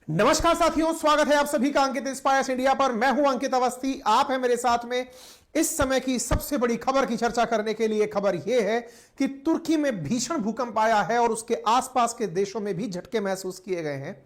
नमस्कार साथियों, स्वागत है आप सभी का अंकित इंस्पायर्स इंडिया पर। मैं हूं अंकित अवस्थी, आप हैं मेरे साथ में। इस समय की सबसे बड़ी खबर की चर्चा करने के लिए खबर यह है कि तुर्की में भीषण भूकंप आया है और उसके आसपास के देशों में भी झटके महसूस किए गए हैं।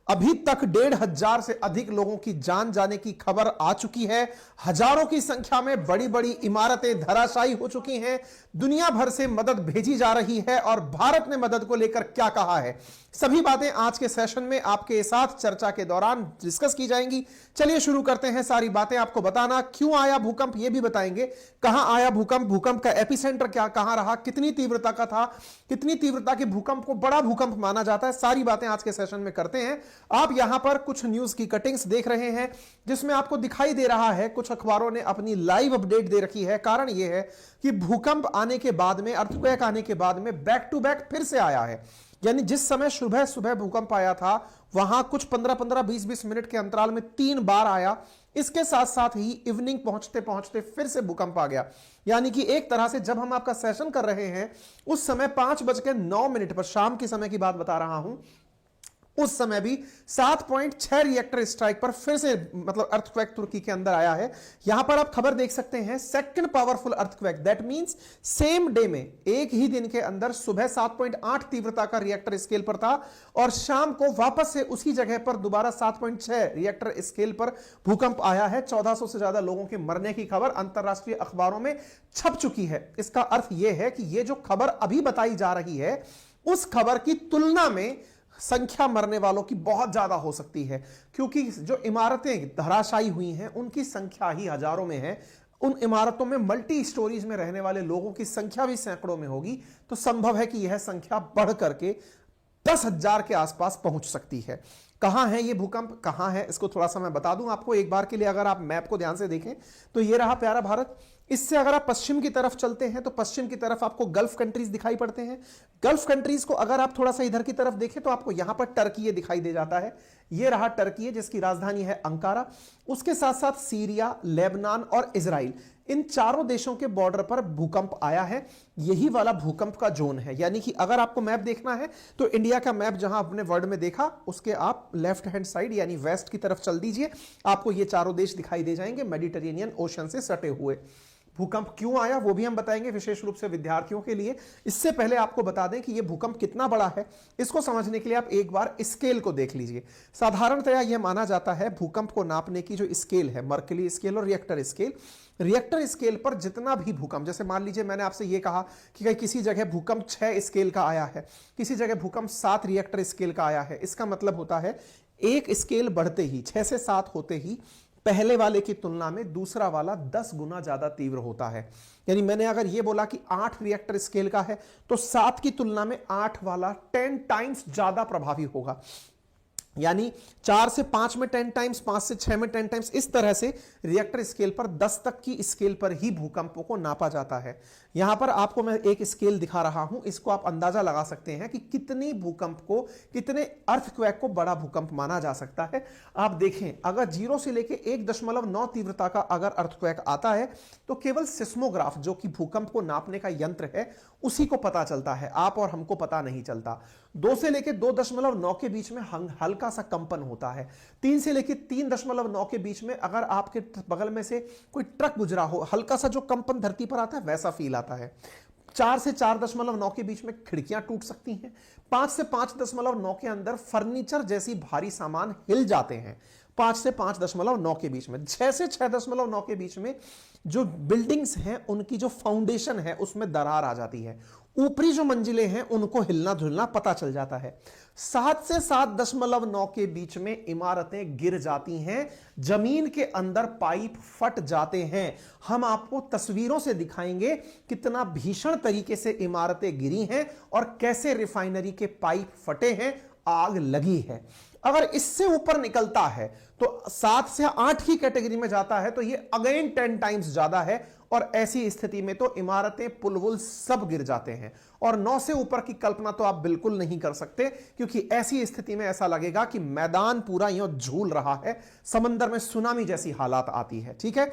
अभी तक 1,500 से अधिक लोगों की जान जाने की खबर आ चुकी है। हजारों की संख्या में बड़ी बड़ी इमारतें धराशायी हो चुकी हैं। दुनिया भर से मदद भेजी जा रही है और भारत ने मदद को लेकर क्या कहा है, सभी बातें आज के सेशन में आपके साथ चर्चा के दौरान डिस्कस की जाएंगी। चलिए शुरू करते हैं। सारी बातें आपको बताना, क्यों आया भूकंप यह भी बताएंगे, कहां आया भूकंप, भूकंप का एपिसेंटर क्या कहां रहा, कितनी तीव्रता का था, कितनी तीव्रता के भूकंप को बड़ा भूकंप माना जाता है, सारी बातें आज के सेशन में करते हैं। आप यहां पर कुछ न्यूज की कटिंग्स देख रहे हैं जिसमें आपको दिखाई दे रहा है कुछ अखबारों ने अपनी लाइव अपडेट दे रखी है। कारण यह है कि भूकंप आने के बाद में, अर्थक्वेक आने के बाद में बैक टू बैक फिर से आया है। यानी जिस समय सुबह सुबह भूकंप आया था वहां कुछ 15-15, 20-20 मिनट के अंतराल में 3 बार आया। इसके साथ साथ ही इवनिंग पहुंचते पहुंचते फिर से भूकंप आ गया। यानी कि एक तरह से जब हम आपका सेशन कर रहे हैं उस समय 5:09 पर, शाम के समय की बात बता रहा हूं, उस समय भी 7.6 रिएक्टर स्ट्राइक पर फिर से मतलब अर्थक्वेक तुर्की के अंदर आया है। यहां पर आप खबर देख सकते हैं, second powerful earthquake, that means same day में, एक ही दिन के अंदर सुबह 7.8 तीव्रता का रिएक्टर स्केल पर था और शाम को वापस से उसी जगह पर दोबारा 7.6 रिएक्टर स्केल पर भूकंप आया है। 1400 से ज्यादा लोगों के मरने की खबर अंतरराष्ट्रीय अखबारों में छप चुकी है। इसका अर्थ यह है कि यह जो खबर अभी बताई जा रही है उस खबर की तुलना में संख्या मरने वालों की बहुत ज्यादा हो सकती है, क्योंकि जो इमारतें धराशायी हुई हैं उनकी संख्या ही हजारों में है। उन इमारतों में मल्टी स्टोरीज में रहने वाले लोगों की संख्या भी सैकड़ों में होगी। तो संभव है कि यह संख्या बढ़ करके 10,000 के आसपास पहुंच सकती है। कहां है ये भूकंप, कहां है, इसको थोड़ा सा मैं बता दूं आपको एक बार के लिए। अगर आप मैप को ध्यान से देखें तो ये रहा प्यारा भारत। इससे अगर आप पश्चिम की तरफ चलते हैं तो पश्चिम की तरफ आपको गल्फ कंट्रीज दिखाई पड़ते हैं। गल्फ कंट्रीज को अगर आप थोड़ा सा इधर की तरफ देखें तो आपको यहां पर टर्की दिखाई दे जाता है। यह रहा टर्की जिसकी राजधानी है अंकारा। उसके साथ साथ सीरिया, लेबनान और इजराइल, इन चारों देशों के बॉर्डर पर भूकंप आया है। यही वाला भूकंप का जोन है। यानी कि अगर आपको मैप देखना है तो इंडिया का मैप जहां आपने वर्ल्ड में देखा उसके आप लेफ्ट हैंड साइड यानी वेस्ट की तरफ चल दीजिए, आपको ये चारों देश दिखाई दे जाएंगे मेडिटेरेनियन ओशन से सटे हुए। भूकंप क्यों आया वो भी हम बताएंगे, विशेष रूप से विद्यार्थियों के लिए। इससे पहले आपको बता दें कि यह भूकंप कितना बड़ा है, इसको समझने के लिए आप एक बार स्केल को देख लीजिए। साधारणतया यह माना जाता है भूकंप को नापने की जो स्केल है, मर्कली स्केल और रिएक्टर स्केल, रिएक्टर स्केल पर जितना भी भूकंप, जैसे मान लीजिए मैंने आपसे यह कहा कि किसी जगह भूकंप 6 स्केल का आया है, किसी जगह भूकंप 7 रिएक्टर स्केल का आया है, इसका मतलब होता है एक स्केल बढ़ते ही 6 से 7 होते ही पहले वाले की तुलना में दूसरा वाला 10 गुना ज्यादा तीव्र होता है। यानी मैंने अगर यह बोला कि 8 रिएक्टर स्केल का है तो 7 की तुलना में 8 वाला 10 टाइम्स ज्यादा प्रभावी होगा। यानी 4 से 5 में 10 टाइम्स, 5 से 6 में 10 टाइम्स, इस तरह से रिएक्टर स्केल पर 10 तक की स्केल पर ही भूकंपों को नापा जाता है। यहां पर आपको मैं एक स्केल दिखा रहा हूं, इसको आप अंदाजा लगा सकते हैं कि कितनी भूकंप को, कितने अर्थक्वेक को बड़ा भूकंप माना जा सकता है। आप देखें, अगर 0 से लेके 1.9 तीव्रता का अगर अर्थक्वेक आता है तो केवल सिस्मोग्राफ, जो कि भूकंप को नापने का यंत्र है, उसी को पता चलता है, आप और हमको पता नहीं चलता। 2 से लेके 2.9 के बीच में हल्का सा कंपन होता है। 3 से लेके 3.9 के बीच में अगर आपके बगल में से कोई ट्रक गुजरा हो, हल्का सा जो कंपन धरती पर आता है वैसा फील आता है। 4 से 4.9 के बीच में खिड़कियां टूट सकती हैं। 5 से 5.9 के अंदर फर्नीचर जैसी भारी सामान हिल जाते हैं। 5 से 5.9 के बीच में, 6 से 6.9 के बीच में जो बिल्डिंग्स हैं उनकी जो फाउंडेशन है उसमें दरार आ जाती है। ऊपरी जो मंजिलें हैं उनको हिलना धुलना पता चल जाता है। 7 से 7.9 के बीच में इमारतें गिर जाती हैं, जमीन के अंदर पाइप फट जाते हैं। हम आपको तस्वीरों से दिखाएंगे कितना भीषण तरीके से इमारतें गिरी हैं और कैसे रिफाइनरी के पाइप फटे हैं, आग लगी है। अगर इससे ऊपर निकलता है तो 7 से 8 की कैटेगरी में जाता है तो यह अगेन 10 टाइम्स ज्यादा है और ऐसी स्थिति में तो इमारतें, पुल वुल सब गिर जाते हैं। और 9 से ऊपर की कल्पना तो आप बिल्कुल नहीं कर सकते, क्योंकि ऐसी स्थिति में ऐसा लगेगा कि मैदान पूरा यूं झूल रहा है, समंदर में सुनामी जैसी हालात आती है। ठीक है,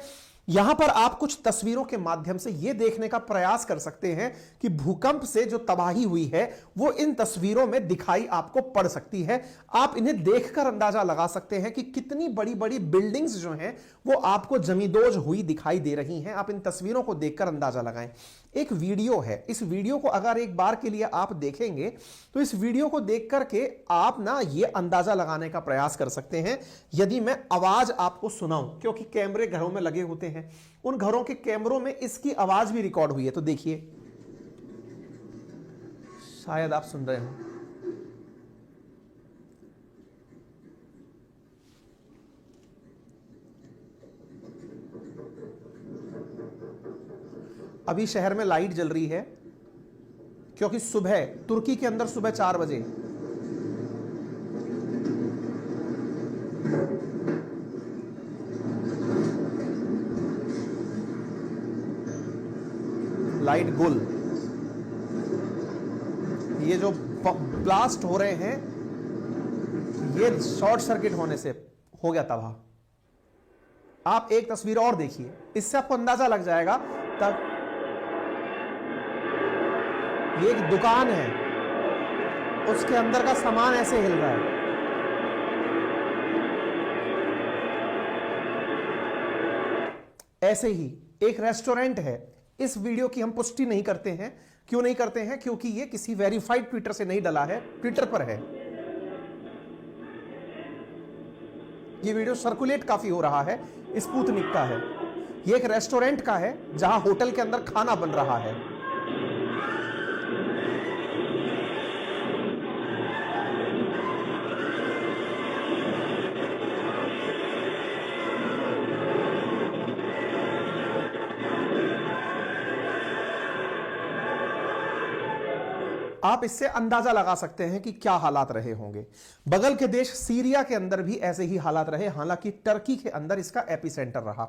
यहां पर आप कुछ तस्वीरों के माध्यम से यह देखने का प्रयास कर सकते हैं कि भूकंप से जो तबाही हुई है वो इन तस्वीरों में दिखाई आपको पड़ सकती है। आप इन्हें देखकर अंदाजा लगा सकते हैं कि कितनी बड़ी बड़ी बिल्डिंग्स जो हैं वो आपको जमींदोज हुई दिखाई दे रही हैं। आप इन तस्वीरों को देखकर अंदाजा लगाएं। एक वीडियो है, इस वीडियो को अगर एक बार के लिए आप देखेंगे तो इस वीडियो को देख करके आप ना ये अंदाजा लगाने का प्रयास कर सकते हैं। यदि मैं आवाज आपको सुनाऊं, क्योंकि कैमरे घरों में लगे होते हैं, उन घरों के कैमरों में इसकी आवाज भी रिकॉर्ड हुई है, तो देखिए, शायद आप सुन रहे हो। अभी शहर में लाइट जल रही है क्योंकि सुबह, तुर्की के अंदर सुबह 4 बजे लाइट गुल, ये जो ब्लास्ट हो रहे हैं ये शॉर्ट सर्किट होने से हो गया तबाह। आप एक तस्वीर और देखिए, इससे आपको अंदाजा लग जाएगा। तब ये एक दुकान है, उसके अंदर का सामान ऐसे हिल रहा है। ऐसे ही एक रेस्टोरेंट है। इस वीडियो की हम पुष्टि नहीं करते हैं। क्यों नहीं करते हैं? क्योंकि ये किसी वेरीफाइड ट्विटर से नहीं डला है, ट्विटर पर है। ये वीडियो सर्कुलेट काफी हो रहा है, स्पुतनिक का है। ये एक रेस्टोरेंट का है जहां होटल के अंदर खाना बन रहा है। आप इससे अंदाजा लगा सकते हैं कि क्या हालात रहे होंगे। बगल के देश सीरिया के अंदर भी ऐसे ही हालात रहे, हालांकि टर्की के अंदर इसका एपिसेंटर रहा।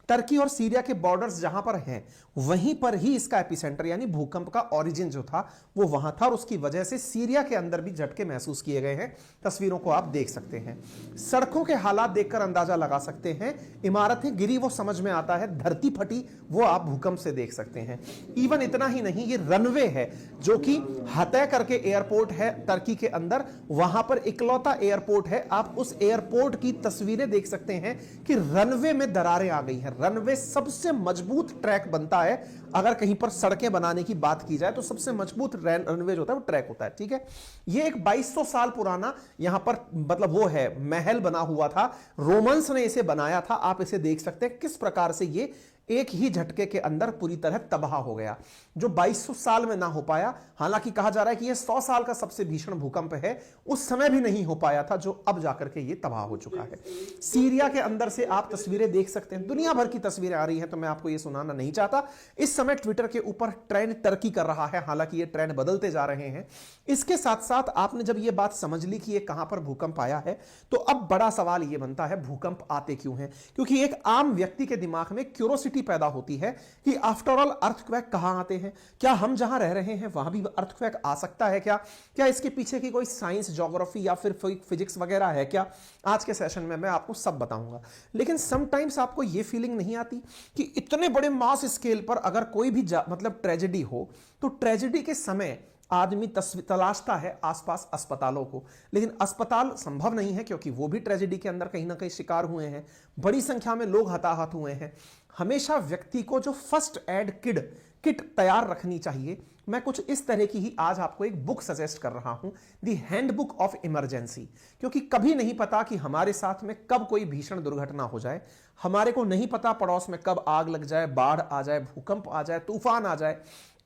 टर्की और सीरिया के बॉर्डर्स जहां पर हैं वहीं पर ही इसका एपिसेंटर यानी भूकंप का ओरिजिन जो था वो वहां था, और उसकी वजह से सीरिया के अंदर भी झटके महसूस किए गए हैं। तस्वीरों को आप देख सकते हैं। सड़कों के हालात देखकर अंदाजा लगा सकते हैं। इमारतें गिरी वो समझ में आता है, धरती फटी वो आप भूकंप से देख सकते हैं। इवन इतना ही नहीं, ये रनवे है जो कि तय करके एयरपोर्ट है टर्की के अंदर, वहां पर इकलौता एयरपोर्ट है। आप उस एयरपोर्ट की तस्वीरें देख सकते हैं कि रनवे में दरारें आ गई हैं। रनवे सबसे मजबूत ट्रैक बनता है, अगर कहीं पर सड़कें बनाने की बात की जाए तो सबसे मजबूत रनवे जो होता है वो ट्रैक होता है। ठीक है, ये एक 2200 साल पुराना यहां पर मतलब वो है महल बना हुआ था, रोमन्स ने इसे बनाया था। आप इसे देख सकते हैं किस प्रकार से ये एक ही झटके के अंदर पूरी तरह तबाह हो गया, जो 2200 साल में ना हो पाया। हालांकि कहा जा रहा है कि यह 100 साल का सबसे भीषण भूकंप है, उस समय भी नहीं हो पाया था, जो अब जाकर के ये तबाह हो चुका है। सीरिया के अंदर से आप तस्वीरें देख सकते हैं, दुनिया भर की तस्वीरें आ रही हैं, तो मैं आपको ये सुनाना नहीं चाहता। इस समय ट्विटर के ऊपर ट्रेंड टर्की कर रहा है, हालांकि ये ट्रेंड बदलते जा रहे हैं। इसके साथ साथ आपने जब ये बात समझ ली कि ये कहां पर भूकंप आया है, तो अब बड़ा सवाल ये बनता है भूकंप आते क्यों हैं? क्योंकि एक आम व्यक्ति के दिमाग में क्यूरोसिटी पैदा होती है कि आफ्टर ऑल अर्थक्वेक कहां आते हैं, क्या हम जहां रह रहे हैं वहां भी अर्थक्वेक आ सकता है क्या इसके पीछे की कोई साइंस, ज्योग्राफी या फिर फिजिक्स वगैरह है क्या? आज के सेशन में मैं आपको सब बताऊंगा। लेकिन समटाइम्स आपको यह फीलिंग नहीं आती कि इतने बड़े मास स्केल पर अगर कोई भी मतलब ट्रेजेडी हो, तो ट्रेजेडी के समय आदमी तलाशता है आसपास अस्पतालों को, लेकिन अस्पताल संभव नहीं है क्योंकि वो भी ट्रेजेडी के अंदर कहीं ना कहीं शिकार हुए हैं, बड़ी संख्या में लोग हताहत हुए हैं। हमेशा व्यक्ति को जो फर्स्ट एड किट तैयार रखनी चाहिए। मैं कुछ इस तरह की ही आज आपको एक बुक सजेस्ट कर रहा हूं, द हैंडबुक ऑफ इमरजेंसी, क्योंकि कभी नहीं पता कि हमारे साथ में कब कोई भीषण दुर्घटना हो जाए। हमारे को नहीं पता पड़ोस में कब आग लग जाए, बाढ़ आ जाए, भूकंप आ जाए, तूफान आ जाए।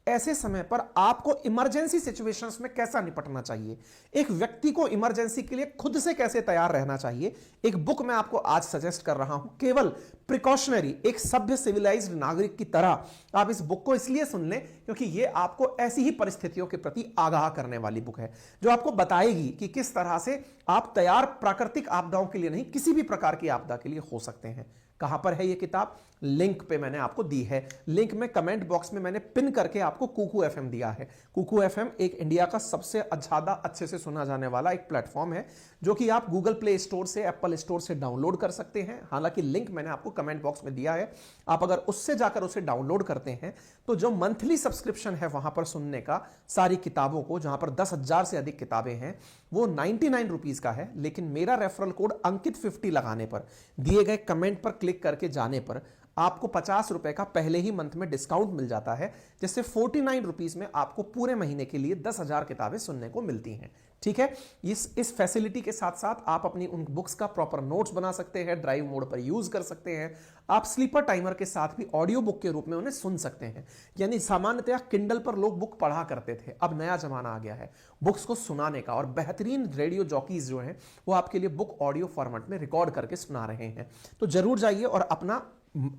ऐसे समय पर आपको इमरजेंसी सिचुएशंस में कैसा निपटना चाहिए, एक व्यक्ति को इमरजेंसी के लिए खुद से कैसे तैयार रहना चाहिए, एक बुक मैं आपको आज सजेस्ट कर रहा हूं। केवल प्रिकॉशनरी, एक सभ्य सिविलाइज्ड नागरिक की तरह आप इस बुक को इसलिए सुन लें क्योंकि यह आपको ऐसी ही परिस्थितियों के प्रति आगाह करने वाली बुक है, जो आपको बताएगी कि किस तरह से आप तैयार प्राकृतिक आपदाओं के लिए नहीं, किसी भी प्रकार की आपदा के लिए हो सकते हैं। कहां पर है ये किताब? लिंक पे मैंने आपको दी है, लिंक में कमेंट बॉक्स में मैंने पिन करके आपको कुकू एफएम दिया है। कुकू एफएम एक इंडिया का सबसे ज्यादा अच्छे से सुना जाने वाला एक प्लेटफॉर्म है, जो कि आप गूगल प्ले स्टोर से, एप्पल स्टोर से डाउनलोड कर सकते हैं। हालांकि लिंक मैंने आपको कमेंट बॉक्स में दिया है, आप अगर उससे जाकर उसे डाउनलोड करते हैं तो जो मंथली सब्सक्रिप्शन है वहां पर सुनने का सारी किताबों को, जहां पर 10,000 से अधिक किताबें हैं, वो 99 रुपीज का है। लेकिन मेरा रेफरल कोड अंकित 50 लगाने पर, दिए गए कमेंट पर क्लिक करके जाने पर आपको 50 रुपए का पहले ही मंथ में डिस्काउंट मिल जाता है, जिससे 49 रुपीज में आपको पूरे महीने के लिए 10,000 किताबें सुनने को मिलती हैं। ठीक है, इस फैसिलिटी के साथ साथ आप अपनी उन बुक्स का प्रॉपर नोट्स बना सकते हैं, ड्राइव मोड पर यूज कर सकते हैं, आप स्लीपर टाइमर के साथ भी ऑडियो बुक के रूप में उन्हें सुन सकते हैं। यानी सामान्यतः किंडल पर लोग बुक पढ़ा करते थे, अब नया जमाना आ गया है बुक्स को सुनाने का, और बेहतरीन रेडियो जॉकीज जो हैं वो आपके लिए बुक ऑडियो फॉर्मेट में रिकॉर्ड करके सुना रहे हैं। तो जरूर जाइए और अपना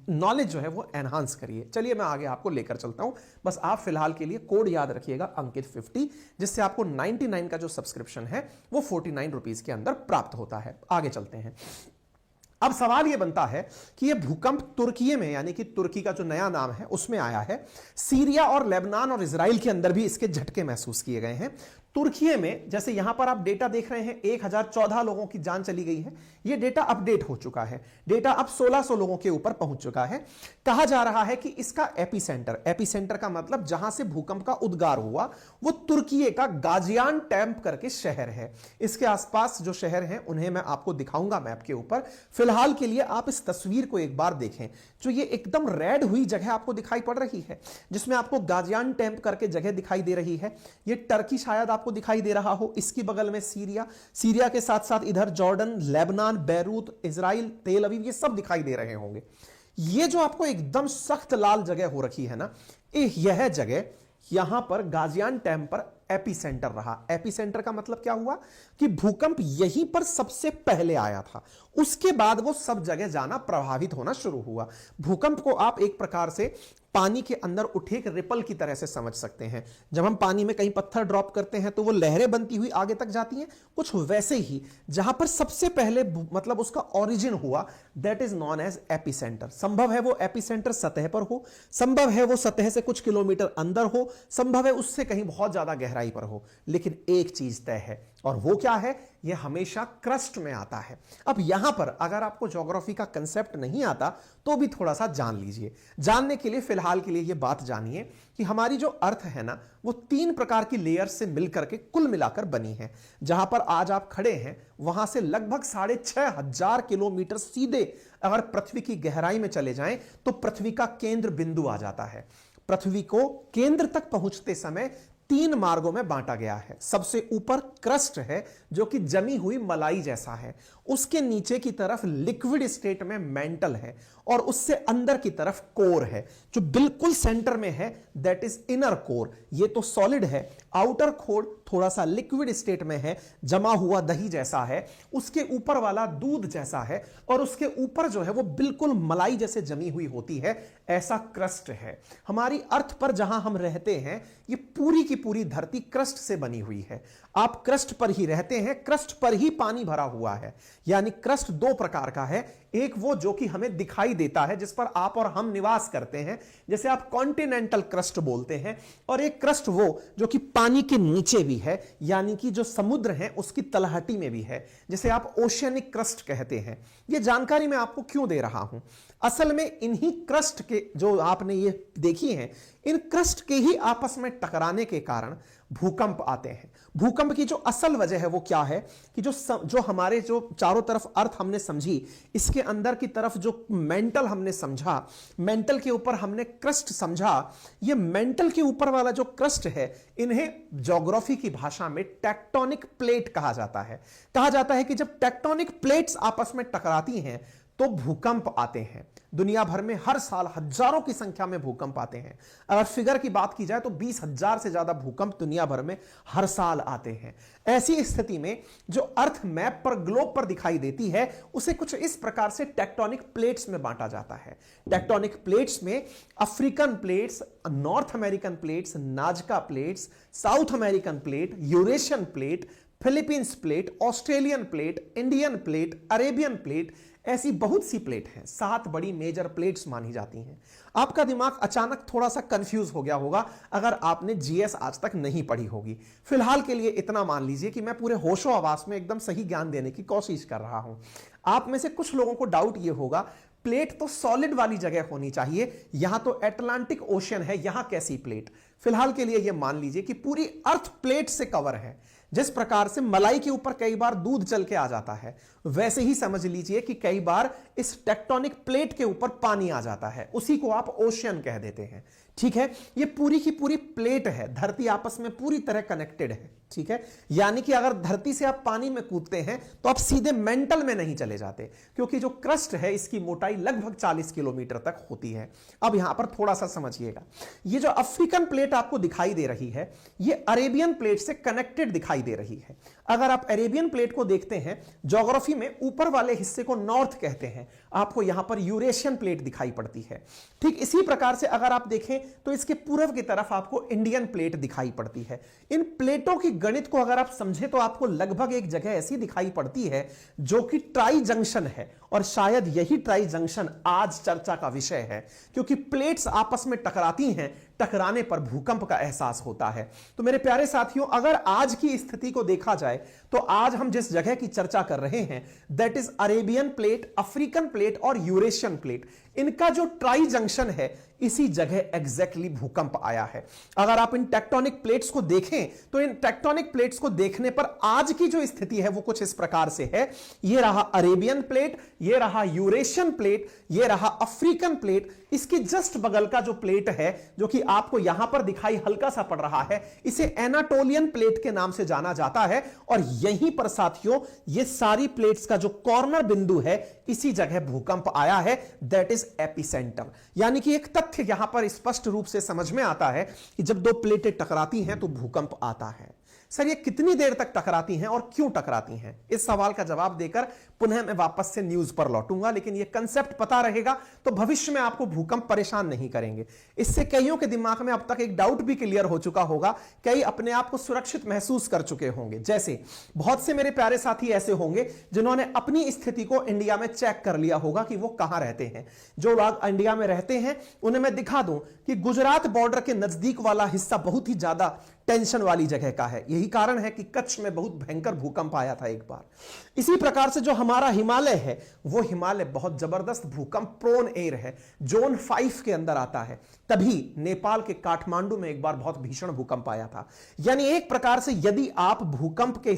नॉलेज जो है वो एनहांस करिए। चलिए मैं आगे आपको लेकर चलता हूं, बस आप फिलहाल के लिए कोड याद रखिएगा अंकित 50, जिससे आपको 99 का जो सब्सक्रिप्शन है वो 49 रुपीज के अंदर प्राप्त होता है। आगे चलते हैं। अब सवाल यह बनता है कि यह भूकंप तुर्की में, यानी कि तुर्की का जो नया नाम है उसमें आया है, सीरिया और लेबनान और इजराइल के अंदर भी इसके झटके महसूस किए गए हैं। तुर्की में जैसे यहां पर आप डेटा देख रहे हैं, 1014 लोगों की जान चली गई है, यह डेटा अपडेट हो चुका है, डेटा अब 1600 लोगों के ऊपर पहुंच चुका है। कहा जा रहा है कि इसका एपिसेंटर का मतलब जहां से भूकंप का उद्गार हुआ वो तुर्की का गाजियानटेप करके शहर है। इसके आसपास जो शहर हैं उन्हें मैं आपको दिखाऊंगा मैप के ऊपर। फिलहाल के लिए आप इस तस्वीर को एक बार देखें, जो ये एकदम रेड हुई जगह आपको दिखाई पड़ रही है, जिसमें आपको गाजियानटेप करके जगह दिखाई दे रही है, ये टर्की शायद आपको दिखाई दे रहा हो, इसकी बगल में सीरिया के साथ साथ इधर जॉर्डन, लेबनान, बैरूत, इजराइल, तेल अवीव, ये सब दिखाई दे रहे होंगे। ये जो आपको एकदम सख्त लाल जगह हो रखी है ना, यह जगह यहां पर गाजियानटेप पर एपिसेंटर रहा। एपिसेंटर का मतलब क्या हुआ कि भूकंप यहीं पर सबसे पहले आया था, उसके बाद वो सब जगह जाना प्रभावित होना शुरू हुआ। भूकंप को आप एक प्रकार से पानी के अंदर उठे एक रिपल की तरह से समझ सकते हैं। जब हम पानी में कहीं पत्थर ड्रॉप करते हैं तो वो लहरें बनती हुई आगे तक जाती हैं, कुछ वैसे ही जहां पर सबसे पहले मतलब उसका ओरिजिन हुआ, that is known as epicentre. संभव है वो एपिसेंटर सतह पर हो, संभव है वो सतह से कुछ किलोमीटर अंदर हो, संभव है उससे कहीं बहुत ज्यादा गहराई पर हो, लेकिन एक चीज तय है, और वो क्या है? ये हमेशा क्रस्ट में आता है। अब यहां पर अगर आपको ज्योग्राफी का कंसेप्ट नहीं आता तो भी थोड़ा सा जान लीजिए। जानने के लिए फिलहाल के लिए ये बात जानिए कि हमारी जो अर्थ है ना, वो 3 प्रकार की लेयर से मिलकर के कुल मिलाकर बनी है। जहां पर आज आप खड़े हैं वहां से लगभग 6500 किलोमीटर सीधे अगर पृथ्वी की गहराई में चले जाएं तो पृथ्वी का केंद्र बिंदु आ जाता है। पृथ्वी को केंद्र तक पहुंचते समय 3 मार्गों में बांटा गया है। सबसे ऊपर क्रस्ट है जो कि जमी हुई मलाई जैसा है, उसके नीचे की तरफ लिक्विड स्टेट में मेंटल है, और उससे अंदर की तरफ कोर है। जो बिल्कुल सेंटर में है दैट इज इनर कोर, ये तो सॉलिड है। आउटर कोर थोड़ा सा लिक्विड स्टेट में है, जमा हुआ दही जैसा है, उसके ऊपर वाला दूध जैसा है, और उसके ऊपर जो है वो बिल्कुल मलाई जैसे जमी हुई होती है, ऐसा क्रस्ट है। हमारी अर्थ पर जहां हम रहते हैं ये पूरी की पूरी धरती क्रस्ट से बनी हुई है। आप क्रस्ट पर ही रहते हैं, क्रस्ट पर ही पानी भरा हुआ है। यानी क्रस्ट 2 प्रकार का है, एक वो जो कि हमें दिखाई देता है जिस पर आप और हम निवास करते हैं, जैसे आप कॉन्टिनेंटल क्रस्ट बोलते हैं, और एक क्रस्ट वो जो कि पानी के नीचे भी है, यानी कि जो समुद्र है उसकी तलहटी में भी है, जिसे आप ओशियनिक क्रस्ट कहते हैं। यह जानकारी मैं आपको क्यों दे रहा हूं? असल में इन्हीं क्रस्ट के जो आपने ये देखी हैं, इन क्रस्ट के ही आपस में टकराने के कारण भूकंप आते हैं। भूकंप की जो असल वजह है वो क्या है कि जो हमारे जो चारों तरफ अर्थ हमने समझी, इसके अंदर की तरफ जो मेंटल हमने समझा, मेंटल के ऊपर हमने क्रस्ट समझा, ये मेंटल के ऊपर वाला जो क्रस्ट है इन्हें ज्योग्राफी की भाषा में टेक्टोनिक प्लेट कहा जाता है। कहा जाता है कि जब टेक्टोनिक प्लेट्स आपस में टकराती हैं तो भूकंप आते हैं। दुनिया भर में हर साल हजारों की संख्या में भूकंप आते हैं। अगर फिगर की बात की जाए तो 20,000 से ज्यादा भूकंप दुनिया भर में हर साल आते हैं। ऐसी स्थिति में जो अर्थ मैप पर, ग्लोब पर दिखाई देती है, उसे कुछ इस प्रकार से टेक्टोनिक प्लेट्स में बांटा जाता है। टेक्टोनिक प्लेट्स में African plates, north American plates, नाजका plates, south American plate, Eurasian plate, Philippines plate, Australian plate, Indian plate, Arabian plate, ऐसी बहुत सी प्लेट हैं, 7 बड़ी मेजर प्लेट्स मानी जाती हैं। आपका दिमाग अचानक थोड़ा सा कंफ्यूज हो गया होगा अगर आपने जीएस आज तक नहीं पढ़ी होगी। फिलहाल के लिए इतना मान लीजिए कि मैं पूरे होशो हवास में एकदम सही ज्ञान देने की कोशिश कर रहा हूं। आप में से कुछ लोगों को डाउट यह होगा, प्लेट तो सॉलिड वाली जगह होनी चाहिए, यहां तो अटलांटिक ओशन है, यहां कैसी प्लेट? फिलहाल के लिए यह मान लीजिए कि पूरी अर्थ प्लेट से कवर है। जिस प्रकार से मलाई के ऊपर कई बार दूध चल के आ जाता है, वैसे ही समझ लीजिए कि कई बार इस टेक्टोनिक प्लेट के ऊपर पानी आ जाता है, उसी को आप ओशियन कह देते हैं। ठीक है, ये पूरी की पूरी प्लेट है, धरती आपस में पूरी तरह कनेक्टेड है। ठीक है, यानी कि अगर धरती से आप पानी में कूदते हैं तो आप सीधे मेंटल में नहीं चले जाते, क्योंकि जो क्रस्ट है इसकी मोटाई लगभग 40 किलोमीटर तक होती है। अब यहां पर थोड़ा सा समझिएगा, ये जो अफ्रीकन प्लेट आपको दिखाई दे रही है, ये अरेबियन प्लेट से कनेक्टेड दिखाई दे रही है। अगर आप अरेबियन प्लेट को देखते हैं, ज्योग्राफी में ऊपर वाले हिस्से को नॉर्थ कहते हैं, आपको यहां पर यूरेशियन प्लेट दिखाई पड़ती है। ठीक इसी प्रकार से अगर आप देखें तो इसके पूर्व की तरफ आपको इंडियन प्लेट दिखाई पड़ती है। इन प्लेटों की गणित को अगर आप समझें तो आपको लगभग एक जगह ऐसी दिखाई पड़ती है जो कि ट्राई जंक्शन है, और शायद यही ट्राई जंक्शन आज चर्चा का विषय है, क्योंकि प्लेट्स आपस में टकराती हैं, टकराने पर भूकंप का एहसास होता है। तो मेरे प्यारे साथियों, अगर आज की स्थिति को देखा जाए तो आज हम जिस जगह की चर्चा कर रहे हैं that is Arabian plate, African plate और यूरेशियन प्लेट, इनका जो ट्राई जंक्शन है, इसी जगह एग्जैक्टली भूकंप आया है। अगर आप इन टेक्टोनिक प्लेट्स को देखें तो इन टेक्टोनिक प्लेट्स को देखने पर आज की जो स्थिति है वो कुछ इस प्रकार से है। ये रहा अरेबियन प्लेट, ये रहा यूरेशियन प्लेट, ये रहा अफ्रीकन प्लेट, इसके जस्ट बगल का जो प्लेट है जो कि आपको यहां पर दिखाई हल्का सा पड़ रहा है, इसे एनाटोलियन प्लेट के नाम से जाना जाता है। और यहीं पर साथियों ये सारी प्लेट्स का जो कॉर्नर बिंदु है, इसी जगह भूकंप आया है, दैट इज एपिसेंटर। यानी कि एक तथ्य यहां पर स्पष्ट रूप से समझ में आता है कि जब दो प्लेटें टकराती हैं तो भूकंप आता है। सर ये कितनी देर तक टकराती हैं और क्यों टकराती हैं? इस सवाल का जवाब देकर पुनः मैं वापस से न्यूज पर लौटूंगा, लेकिन ये कंसेप्ट पता रहेगा तो भविष्य में आपको भूकंप परेशान नहीं करेंगे। इससे कईयों के दिमाग में अब तक एक डाउट भी क्लियर हो चुका होगा, कई अपने आप को सुरक्षित महसूस कर चुके होंगे। जैसे बहुत से मेरे प्यारे साथी ऐसे होंगे जिन्होंने अपनी स्थिति को इंडिया में चेक कर लिया होगा कि वो कहां रहते हैं। जो लोग इंडिया में रहते हैं उन्हें मैं दिखा दूं कि गुजरात बॉर्डर के नजदीक वाला हिस्सा बहुत ही ज्यादा टेंशन वाली जगह का है। यही कारण है कि कच्छ में बहुत भयंकर भूकंप आया था एक बार। इसी प्रकार से जो हमारा हिमालय है, वो हिमालय बहुत जबरदस्त भूकंप प्रोन एयर है, जोन 5 के अंदर आता है। तभी नेपाल के काठमांडू में एक बार बहुत भीषण भूकंप आया था। यानी एक प्रकार से यदि आप भूकंप के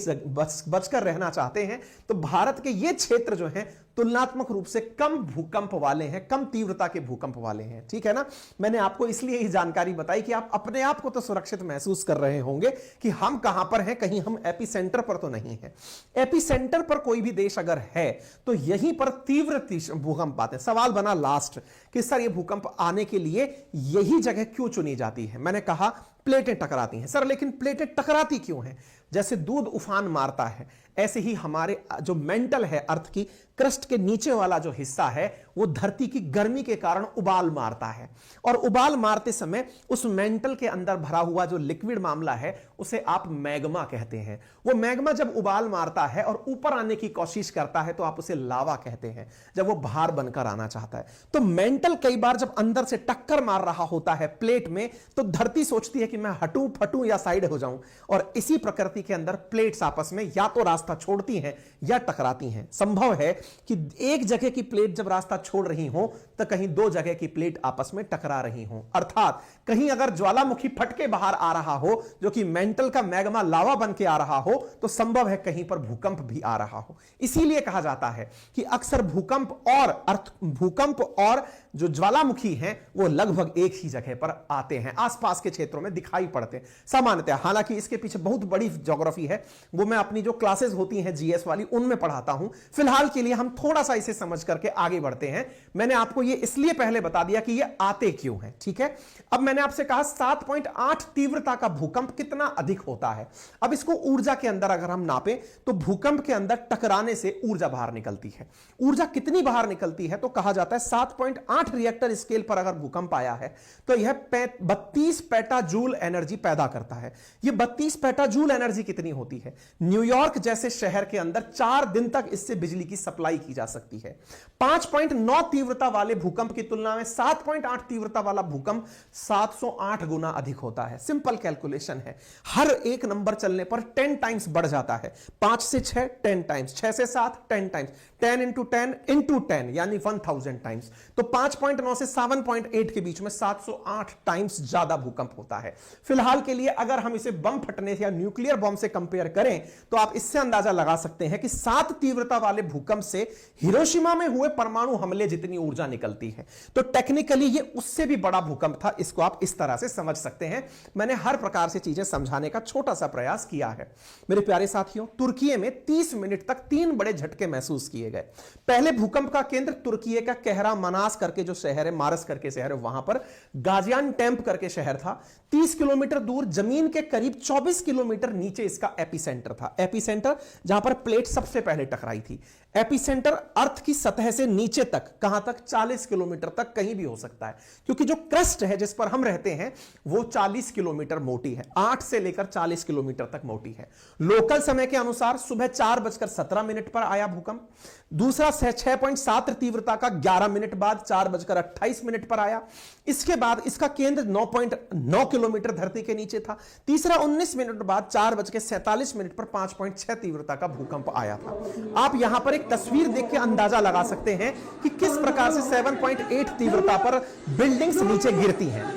बचकर रहना चाहते हैं तो भारत के ये क्षेत्र जो हैं तुलनात्मक रूप से कम भूकंप वाले हैं, कम तीव्रता के भूकंप वाले हैं। ठीक है ना, मैंने आपको इसलिए ही जानकारी बताई कि आप अपने आप को तो सुरक्षित महसूस कर रहे होंगे कि हम कहां पर हैं, कहीं हम एपिसेंटर पर तो नहीं है। एपिसेंटर पर कोई भी देश अगर है तो यहीं पर तीव्र भूकंप आते हैं। सवाल बना लास्ट कि सर ये भूकंप आने के लिए यही जगह क्यों चुनी जाती है? मैंने कहा प्लेटें टकराती हैं। सर लेकिन प्लेटें टकराती क्यों हैं? जैसे दूध उफान मारता है, ऐसे ही हमारे जो मेंटल है अर्थ की क्रस्ट के नीचे वाला जो हिस्सा है वो धरती की गर्मी के कारण उबाल मारता है, और उबाल मारते समय उस मेंटल के अंदर भरा हुआ जो लिक्विड मामला है उसे आप मैग्मा कहते हैं। वो मैग्मा जब उबाल मारता है और ऊपर आने की कोशिश करता है तो आप उसे लावा कहते हैं, जब वो भार बनकर आना चाहता है। तो मेंटल कई बार जब अंदर से टक्कर मार रहा होता है प्लेट में, तो धरती सोचती है कि मैं हटूं, फटूं या साइड हो जाऊं, और इसी प्रकृति के अंदर प्लेट्स आपस में या तो रास्ता छोड़ती हैं या टकराती हैं। संभव है कि एक जगह की प्लेट जब रास्ता छोड़ रही हो तो कहीं दो जगह की प्लेट आपस में टकरा रही हो, अर्थात कहीं अगर ज्वालामुखी फट के बाहर आ रहा हो जो कि मेंटल का मैग्मा लावा बन के आ रहा हो, तो संभव है कहीं पर भूकंप भी आ रहा हो। इसीलिए कहा जाता है कि अक्सर भूकंप और जो ज्वालामुखी हैं वो लगभग एक ही जगह पर आते हैं, आसपास के क्षेत्रों में दिखाई पड़ते हैं सामान्यतः। हालांकि इसके पीछे बहुत बड़ी ज्योग्राफी है, वो मैं अपनी जो क्लासेस होती हैं जीएस वाली उनमें पढ़ाता हूं। फिलहाल के लिए हम थोड़ा सा इसे समझ करके आगे बढ़ते हैं। मैंने आपको ये इसलिए पहले बता दिया कि ये आते क्यों हैं, ठीक है। अब मैंने आपसे कहा 7.8 तीव्रता का भूकंप कितना अधिक होता है। अब इसको ऊर्जा के अंदर अगर हम नापें तो भूकंप के अंदर टकराने से ऊर्जा बाहर निकलती है। ऊर्जा कितनी बाहर निकलती है? तो कहा जाता है 7.8 8 रिएक्टर स्केल पर अगर भूकंप आया है तो यह 32 पेटाजूल एनर्जी पैदा करता है। यह 32 पेटाजूल एनर्जी कितनी होती है? न्यूयॉर्क जैसे शहर के अंदर 4 दिन तक इससे बिजली की सप्लाई की जा सकती है। 5.9 तीव्रता वाले भूकंप की तुलना में 7.8 तीव्रता वाला भूकंप 708 गुना अधिक होता है। सिंपल कैलकुलेशन है, हर एक नंबर चलने पर 10 टाइम्स बढ़ जाता है। 5 से 6 10 टाइम्स, 6 से 7 10 टाइम्स, 10 इंटू 10 इंटू 10 यानी 1000 टाइम्स। तो 5.9 से 7.8 के बीच में 708 टाइम्स ज्यादा भूकंप होता है। फिलहाल के लिए अगर हम इसे बम फटने या न्यूक्लियर बम से कंपेयर करें तो आप इससे अंदाजा लगा सकते हैं कि 7 तीव्रता वाले भूकंप से हिरोशिमा में हुए परमाणु हमले जितनी ऊर्जा निकलती है। तो टेक्निकली ये उससे भी बड़ा भूकंप था। इसको आप इस तरह से समझ सकते हैं। मैंने हर प्रकार से चीजें समझाने का छोटा सा प्रयास किया है। मेरे प्यारे साथियों, तुर्की में 30 मिनट तक 3 बड़े झटके महसूस किए गए। पहले भूकंप का केंद्र तुर्की का कहरामानास करके जो शहर है, मारस करके शहर है, वहां पर गाजियानटेप करके शहर था। 30 किलोमीटर दूर जमीन के करीब 24 किलोमीटर नीचे इसका एपिसेंटर था। एपिसेंटर जहां पर प्लेट सबसे पहले टकराई थी। एपिसेंटर अर्थ की सतह से नीचे तक, कहां तक? 40 किलोमीटर तक कहीं भी हो सकता है, क्योंकि जो क्रस्ट है जिस पर हम रहते हैं वो 40 किलोमीटर मोटी है। 8 से लेकर 40 किलोमीटर तक मोटी है। लोकल समय के अनुसार सुबह 4:17 पर आया भूकंप। दूसरा 6.7 तीव्रता का 11 मिनट बाद 4:28 पर आया। इसके बाद इसका केंद्र 9.9 किलोमीटर धरती के नीचे था। तीसरा 19 मिनट बाद 4:47 पर 5.6 तीव्रता का भूकंप आया था। आप यहां पर एक तस्वीर देख के अंदाजा लगा सकते हैं कि किस प्रकार से 7.8 तीव्रता पर बिल्डिंग्स नीचे गिरती हैं।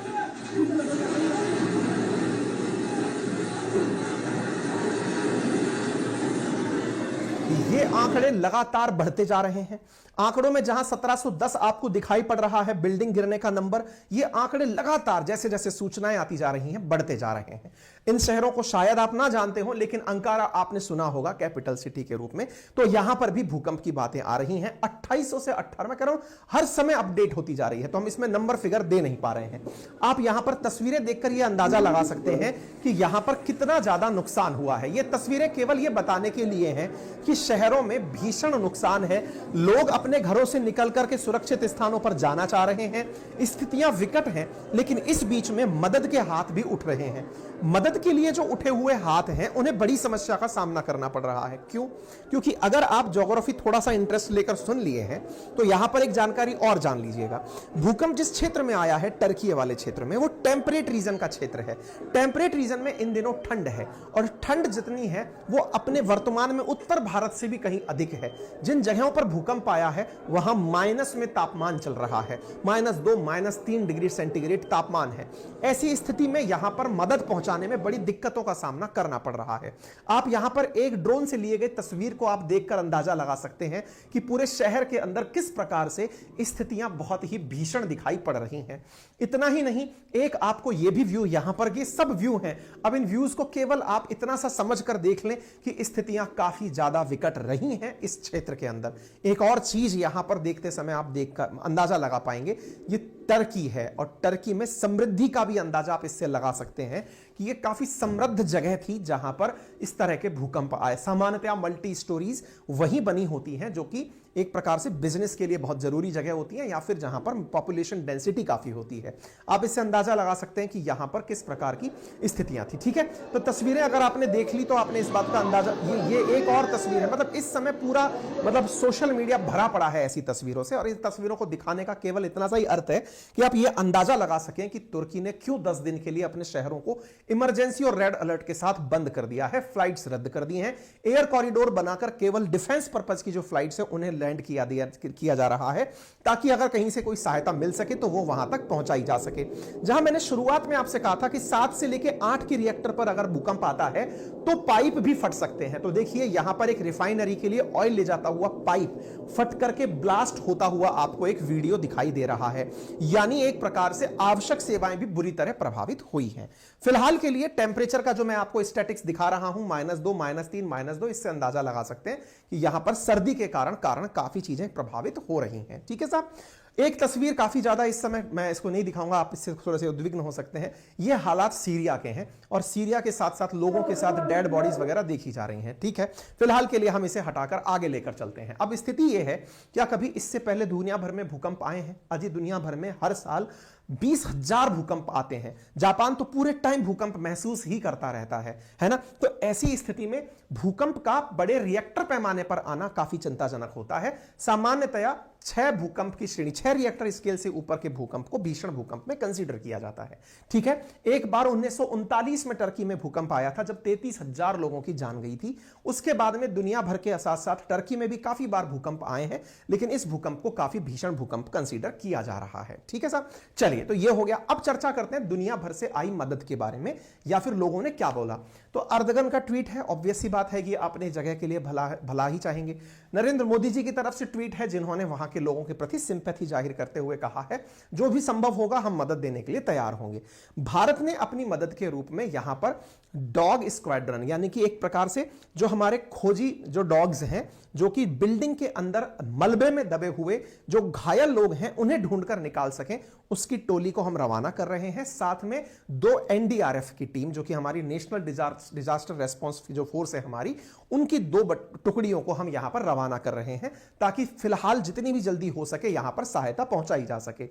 ये आंकड़े लगातार बढ़ते जा रहे हैं। आंकड़ों में जहां 1710 आपको दिखाई पड़ रहा है बिल्डिंग गिरने का नंबर, ये आंकड़े लगातार जैसे जैसे सूचनाएं आती जा रही हैं बढ़ते जा रहे हैं। इन शहरों को शायद आप ना जानते हो, लेकिन अंकारा आपने सुना होगा कैपिटल सिटी के रूप में। तो यहां पर भी भूकंप की बातें आ रही हैं। 2800 से 18 में कह रहा हूं, हर समय अपडेट होती जा रही है, तो हम इसमें नंबर फिगर दे नहीं पा रहे हैं। आप यहां पर तस्वीरें देखकर यह अंदाजा लगा सकते हैं कि यहां पर कितना ज्यादा नुकसान हुआ है। ये तस्वीरें केवल यह बताने के लिए हैं कि शहरों में भीषण नुकसान है। लोग अपने घरों से निकल करके सुरक्षित स्थानों पर जाना चाह रहे हैं। स्थितियां विकट हैं, लेकिन इस बीच में मदद के हाथ भी उठ रहे हैं। मदद के लिए जो उठे हुए हाथ हैं उन्हें बड़ी समस्या का सामना करना पड़ रहा है। क्यों? क्योंकि अगर आप ज्योग्राफी थोड़ा सा इंटरेस्ट लेकर सुन लिए हैं तो यहां पर एक जानकारी और जान लीजिएगा। भूकंप जिस क्षेत्र में आया है, टर्की वाले क्षेत्र में, वो टेम्परेट रीजन का क्षेत्र है। टेम्परेट रीजन में इन दिनों ठंड है, और ठंड जितनी है वो अपने वर्तमान में उत्तर भारत से भी कहीं अधिक है। जिन जगहों पर भूकंप आया है वहां माइनस में तापमान चल रहा है, -2 -3 डिग्री सेंटीग्रेड तापमान है। ऐसी स्थिति में यहां पर मदद पहुंचाने में बड़ी दिक्कतों का सामना करना पड़ रहा है। आप यहां पर एक ड्रोन से लिए गए तस्वीर को आप देखकर अंदाजा लगा सकते हैं कि पूरे शहर के अंदर किस प्रकार से स्थितियां बहुत ही भीषण दिखाई पड़ रही हैं। इतना ही नहीं, एक आपको यह भी व्यू, यहां पर ये सब व्यू हैं। अब इन व्यूज को केवल आप इतना सा समझकर देख लें कि स्थितियां काफी ज्यादा विकट रही हैं इस क्षेत्र के अंदर। एक और चीज यहां पर देखते समय आप देखकर अंदाजा लगा पाएंगे, ये टर्की है, और टर्की में समृद्धि का भी अंदाजा आप इससे लगा सकते हैं कि ये काफी समृद्ध जगह थी जहां पर इस तरह के भूकंप आए। सामान्यतया मल्टी स्टोरीज वहीं बनी होती हैं जो कि एक प्रकार से बिजनेस के लिए बहुत जरूरी जगह होती है, या फिर जहां पर पॉपुलेशन डेंसिटी काफी होती है। आप इससे अंदाजा लगा सकते हैं कि यहां पर किस प्रकार की स्थितियां थी। ठीक है, तो तस्वीरें अगर आपने देख ली तो आपने इस बात का अंदाजा, ये एक और तस्वीर है। मतलब इस समय पूरा सोशल मीडिया भरा पड़ा है ऐसी तस्वीरों से, और इन तस्वीरों को दिखाने का केवल इतना सा ही अर्थ है कि आप ये अंदाजा लगा सकें कि तुर्की ने क्यों 10 दिन के लिए अपने शहरों को इमरजेंसी और रेड अलर्ट के साथ बंद कर दिया है। फ्लाइट्स रद्द कर दी हैं। एयर कॉरिडोर बनाकर केवल डिफेंस पर्पज की जो फ्लाइट्स है उन्हें लैंड किया जा रहा है, ताकि अगर कहीं से कोई सहायता मिल सके तो वो वहां तक पहुंचाई जा सके। जहां मैंने शुरुआत में आपसे कहा था कि 7 से लेकर 8 की रिएक्टर पर अगर भूकंप आता है तो पाइप भी फट सकते हैं। तो देखिए यहां पर एक रिफाइनरी के लिए ऑयल ले जाता हुआ पाइप फट करके ब्लास्ट होता हुआ आपको एक वीडियो दिखाई दे रहा है। यानी एक प्रकार से आवश्यक सेवाएं भी बुरी तरह प्रभावित हुई हैं। फिलहाल के लिए टेंपरेचर का जो मैं आपको स्टैटिक्स दिखा रहा हूं, -2 -3 -2, इससे अंदाजा लगा सकते हैं कि यहां पर सर्दी के कारण काफी चीजें प्रभावित हो रही हैं। ठीक है साहब, एक तस्वीर काफी ज्यादा इस समय मैं इसको नहीं दिखाऊंगा, आप इससे थोड़े से उद्विग्न हो सकते हैं। ये हालात सीरिया के हैं और सीरिया के साथ साथ लोगों के साथ डेड बॉडीज वगैरह देखी जा रही हैं। ठीक है, फिलहाल के लिए हम इसे हटाकर आगे लेकर चलते हैं। अब स्थिति यह है, क्या कभी इससे पहले दुनिया भर में भूकंप आए हैं? अजी दुनिया भर में हर साल 20,000 भूकंप आते हैं। जापान तो पूरे टाइम भूकंप महसूस ही करता रहता है ना। तो ऐसी स्थिति में भूकंप का बड़े रिएक्टर पैमाने पर आना काफी चिंताजनक होता है। सामान्यतया 6 भूकंप की श्रेणी, 6 रिएक्टर स्केल से ऊपर के भूकंप को भीषण भूकंप में कंसीडर किया जाता है। ठीक है, एक बार 1939 में टर्की में भूकंप आया था जब 33,000 लोगों की जान गई थी। उसके बाद में दुनिया भर के साथ साथ टर्की में भी काफी बार भूकंप आए हैं, लेकिन इस भूकंप को काफी भीषण भूकंप कंसीडर किया जा रहा है। ठीक है साहब, चलिए तो ये हो गया। अब चर्चा करते हैं दुनिया भर से आई मदद के बारे में, या फिर लोगों ने क्या बोला। तो अर्दगन का ट्वीट है, ऑब्वियस सी बात है कि अपने जगह के लिए भला ही चाहेंगे। नरेंद्र मोदी जी की तरफ से ट्वीट है, जिन्होंने वहां के लोगों के प्रति सिंपैथी जाहिर करते हुए कहा है जो भी संभव होगा हम मदद देने के लिए तैयार होंगे। भारत ने अपनी मदद के रूप में यहां पर डॉग स्क्वाड्रन, यानी कि एक प्रकार से जो हमारे खोजी जो डॉग्स हैं, जो कि बिल्डिंग के अंदर मलबे में दबे हुए जो घायल लोग हैं उन्हें ढूंढकर निकाल सकें, उसकी टोली को हम रवाना कर रहे हैं। साथ में 2 एनडीआरएफ की टीम, जो कि हमारी नेशनल डिजास्टर रेस्पॉन्स जो फोर्स है हमारी, उनकी 2 टुकड़ियों को हम यहां पर रवाना कर रहे हैं, ताकि फिलहाल जितनी भी जल्दी हो सके यहां पर सहायता पहुंचाई जा सके।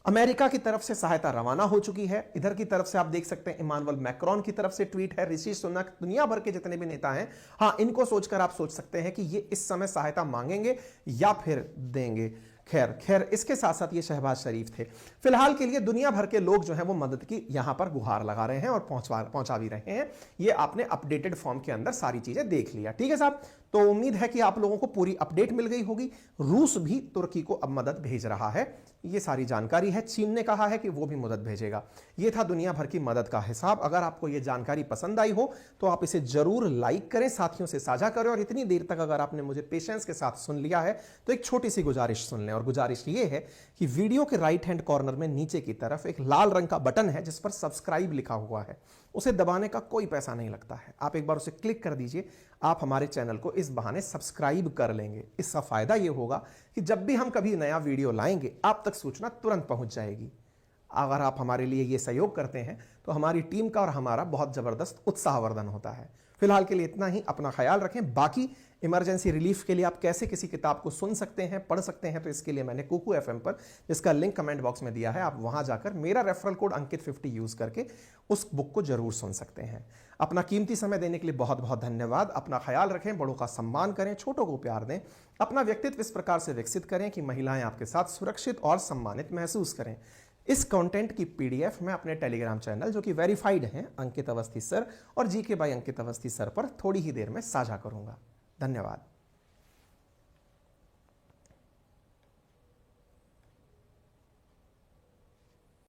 अमेरिका की तरफ से सहायता रवाना हो चुकी है। इधर की तरफ से आप देख सकते हैं इमानुएल मैक्रोन की तरफ से ट्वीट है, ऋषि सुनक, दुनिया भर के जितने भी नेता हैं, हां, इनको सोचकर आप सोच सकते हैं कि ये इस समय सहायता मांगेंगे या फिर देंगे। खैर इसके साथ साथ ये शहबाज शरीफ थे। फिलहाल के लिए दुनिया भर के लोग जो हैं वो मदद की यहां पर गुहार लगा रहे हैं और पहुंचा भी रहे हैं। ये आपने अपडेटेड फॉर्म के अंदर सारी चीजें देख लिया। ठीक है साहब, तो उम्मीद है कि आप लोगों को पूरी अपडेट मिल गई होगी। रूस भी तुर्की को अब मदद भेज रहा है, ये सारी जानकारी है। चीन ने कहा है कि वो भी मदद भेजेगा। ये था दुनिया भर की मदद का हिसाब। अगर आपको ये जानकारी पसंद आई हो तो आप इसे जरूर लाइक करें, साथियों से साझा करें, और इतनी देर तक अगर आपने मुझे पेशेंस के साथ सुन लिया है तो एक छोटी सी गुजारिश सुन लें। और गुजारिश ये है कि वीडियो के राइट हैंड कॉर्नर में नीचे की तरफ एक लाल रंग का बटन है जिस पर सब्सक्राइब लिखा हुआ है, उसे दबाने का कोई पैसा नहीं लगता है। आप एक बार उसे क्लिक कर दीजिए, आप हमारे चैनल को इस बहाने सब्सक्राइब कर लेंगे। इसका फायदा यह होगा कि जब भी हम कभी नया वीडियो लाएंगे आप तक सूचना तुरंत पहुंच जाएगी। अगर आप हमारे लिए ये सहयोग करते हैं तो हमारी टीम का और हमारा बहुत जबरदस्त उत्साहवर्धन होता है। फिलहाल के लिए इतना ही, अपना ख्याल रखें। बाकी इमरजेंसी रिलीफ के लिए आप कैसे किसी किताब को सुन सकते हैं, पढ़ सकते हैं, तो इसके लिए मैंने कुकू एफएम पर, जिसका लिंक कमेंट बॉक्स में दिया है, आप वहां जाकर मेरा रेफरल कोड अंकित 50 यूज करके उस बुक को जरूर सुन सकते हैं। अपना कीमती समय देने के लिए बहुत बहुत धन्यवाद। अपना ख्याल रखें, बड़ों का सम्मान करें, छोटों को प्यार दें, अपना व्यक्तित्व इस प्रकार से विकसित करें कि महिलाएं आपके साथ सुरक्षित और सम्मानित महसूस करें। इस कंटेंट की पीडीएफ मैं अपने टेलीग्राम चैनल, जो कि वेरीफाइड है, अंकित अवस्थी सर और GK by Ankit Awasthi sir, पर थोड़ी ही देर में साझा करूंगा। धन्यवाद।